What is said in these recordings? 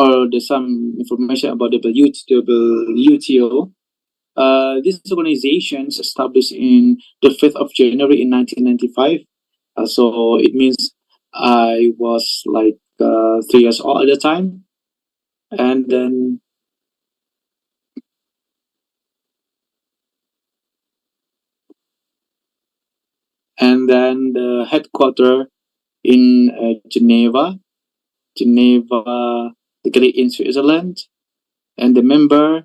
or there's some information about the WTO. This organization is established in the 5th of January in 1995. So it means I was like 3 years old at the time. And then the headquarters in Geneva, located in Switzerland, and the member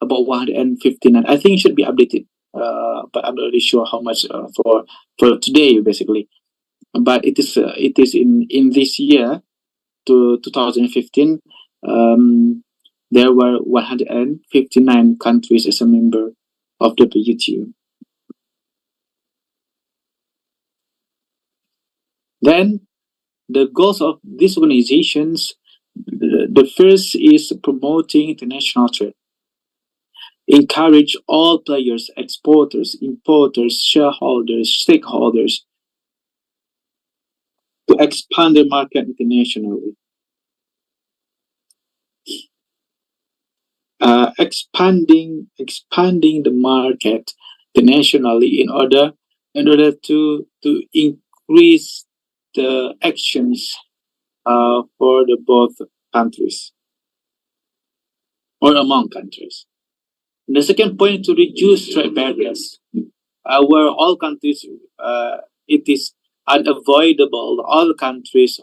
about 159. I think it should be updated, but I'm not really sure how much for today, basically. But it is in this year to 2015. There were 159 countries as a member of the WTO. Then the goals of these organizations, the first is promoting international trade, encourage all players, exporters, importers, shareholders, stakeholders to expand the market internationally. Expanding the market internationally in order to increase the actions for the both countries or among countries. And the second point, to reduce trade barriers, where all countries, it is unavoidable. All countries,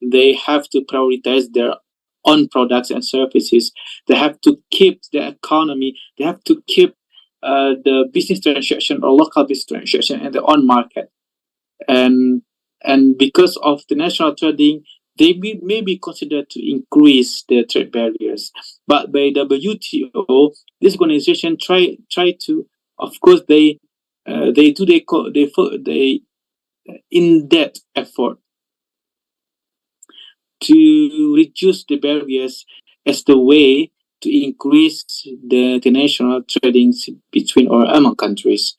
they have to prioritize their own products and services. They have to keep the economy. They have to keep the business transaction or local business transaction in their own market. And because of the national trading, they may be considered to increase the trade barriers. But by WTO, this organization try to, of course, they in-depth effort to reduce the barriers as the way to increase the international trading between or among countries.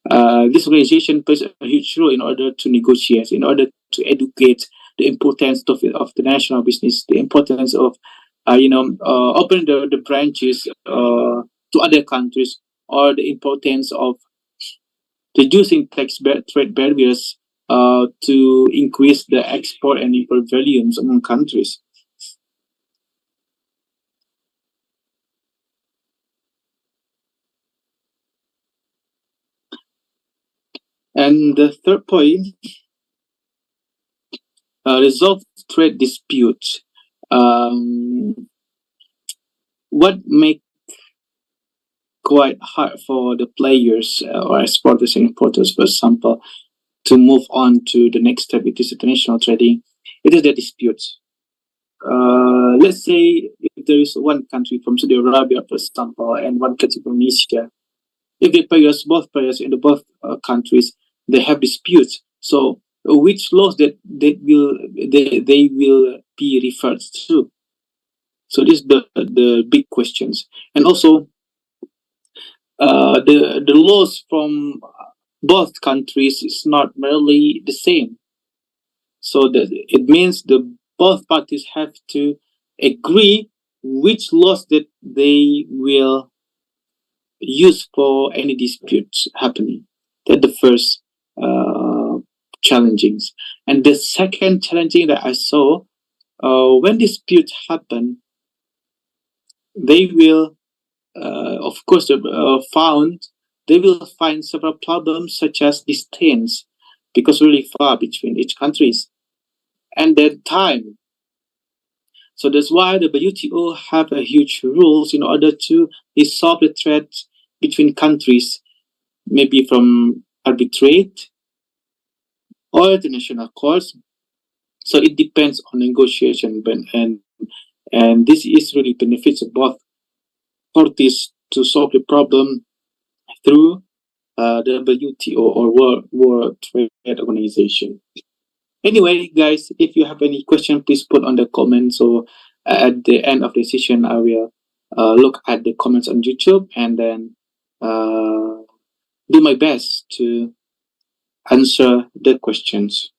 This organization plays a huge role in order to negotiate, in order to educate the importance of the national business, the importance of opening the branches to other countries, or the importance of reducing trade barriers to increase the export and import volumes among countries. And the third point, resolve trade disputes. What make quite hard for the players or exporters and importers, for example, to move on to the next step, it is international trading. It is the disputes. Let's say if there is one country from Saudi Arabia, for example, and one country from Asia, if the players, both players in the both countries, they have disputes. So which laws that they will be referred to? So this is the big questions. And also the laws from both countries is not merely the same. So that it means the both parties have to agree which laws that they will use for any disputes happening. That's the first challengings. And the second challenging that I saw, when disputes happen, they will, of course, they will find several problems such as distance, because really far between each countries, and then time. So that's why the WTO have a huge rules in order to resolve the threats between countries, maybe from arbitrate or international courts. So it depends on negotiation, and this is really benefits both parties to solve the problem through the WTO or World Trade Organization. Anyway, guys, if you have any question, please put on the comments. So at the end of the session, I will look at the comments on YouTube and then do my best to answer the questions.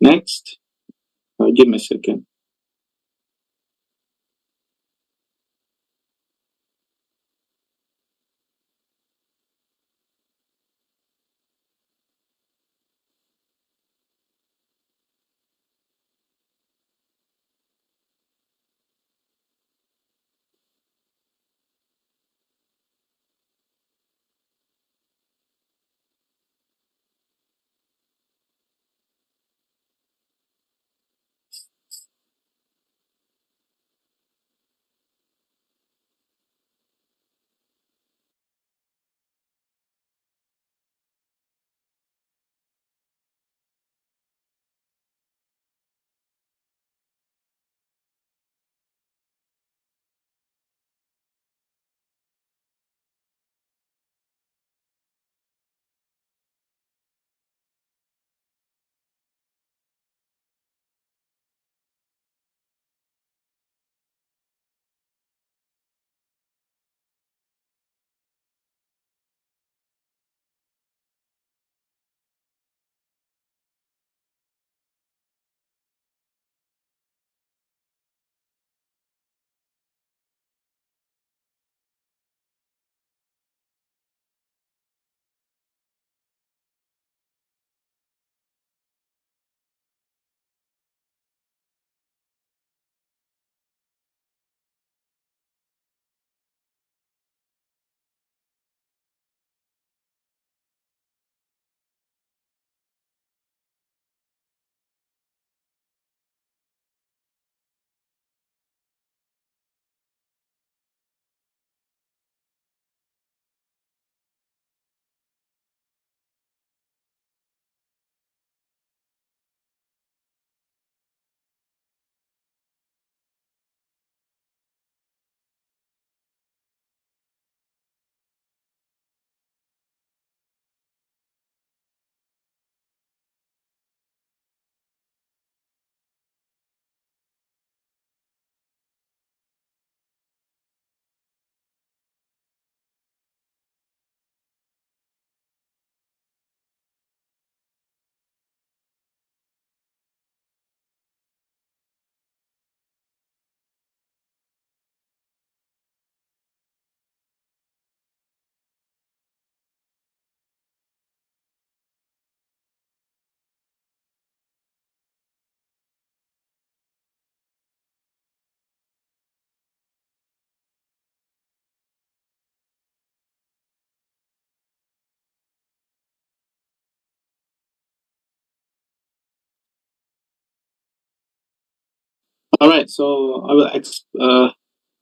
Next, give me a second. All right, so I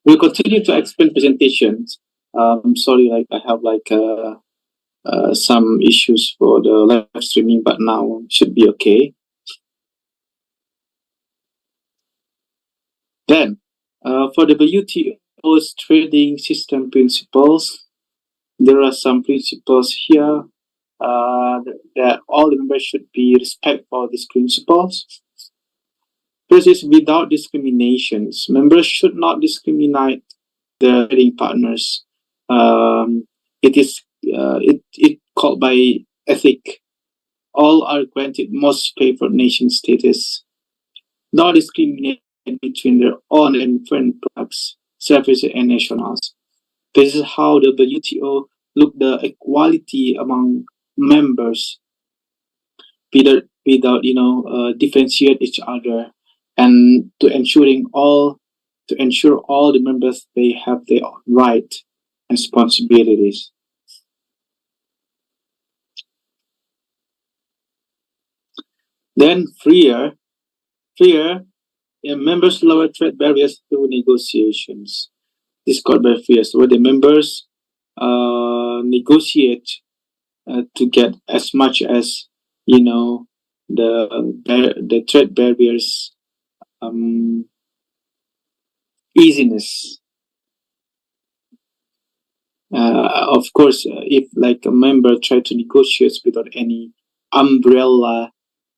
will continue to explain presentations. Sorry, like I have some issues for the live streaming, but now should be okay. Then, for the WTO's trading system principles, there are some principles here that all the members should be respect for these principles. First is without discriminations. Members should not discriminate their trading partners. It is it called by ethic. All are granted most favored nation status. Not discriminate between their own and foreign products, services, and nationals. This is how the WTO look the equality among members without differentiate each other, and to ensure all the members they have their own right and responsibilities. Then freer members lower trade barriers through negotiations. This is called by freer, where the members negotiate to get as much as the trade barriers easiness. Of course, if like a member try to negotiate without any umbrella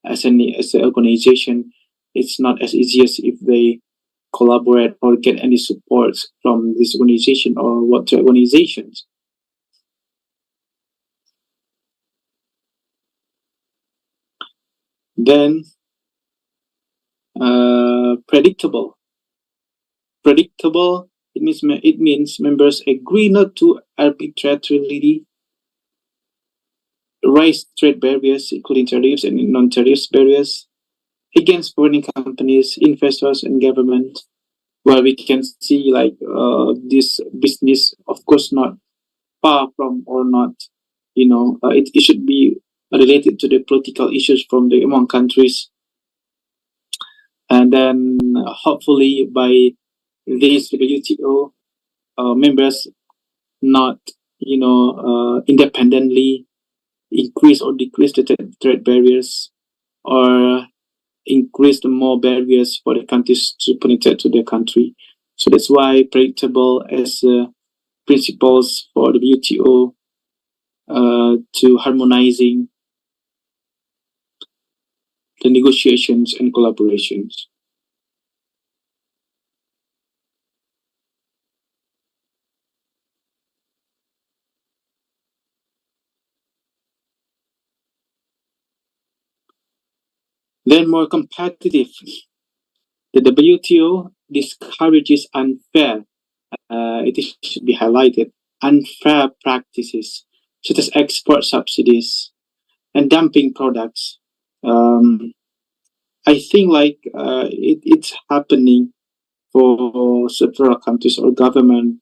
as an organization, it's not as easy as if they collaborate or get any support from this organization or what organizations. Then Predictable. Predictable. It means members agree not to arbitrarily raise trade barriers, including tariffs and non-tariffs barriers, against foreign companies, investors, and government. Where we can see like this business, of course, not far from or not, it should be related to the political issues from the among countries, and then hopefully by this WTO members not independently increase or decrease the trade barriers, or increase the more barriers for the countries to penetrate to their country. So that's why predictable as principles for the WTO to harmonizing the negotiations and collaborations. Then more competitive. The WTO discourages unfair, it should be highlighted, unfair practices such as export subsidies and dumping products. I think like it's happening for several countries or government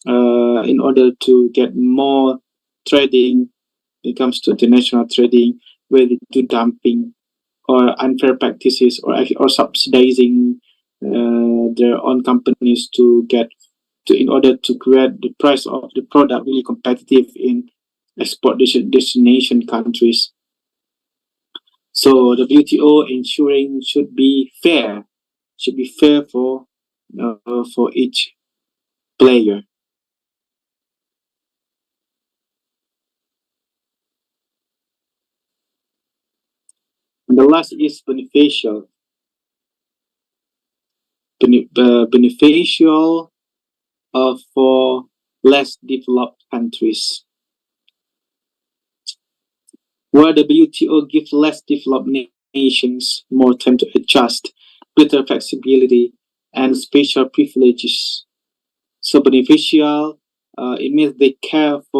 in order to get more trading when it comes to international trading, where they do dumping or unfair practices, or subsidizing their own companies to get to in order to create the price of the product really competitive in export destination countries. So the WTO ensuring should be fair for each player. And the last is beneficial. Beneficial for less developed countries, where the WTO gives less developed nations more time to adjust, greater flexibility, and special privileges. So beneficial, it means they care for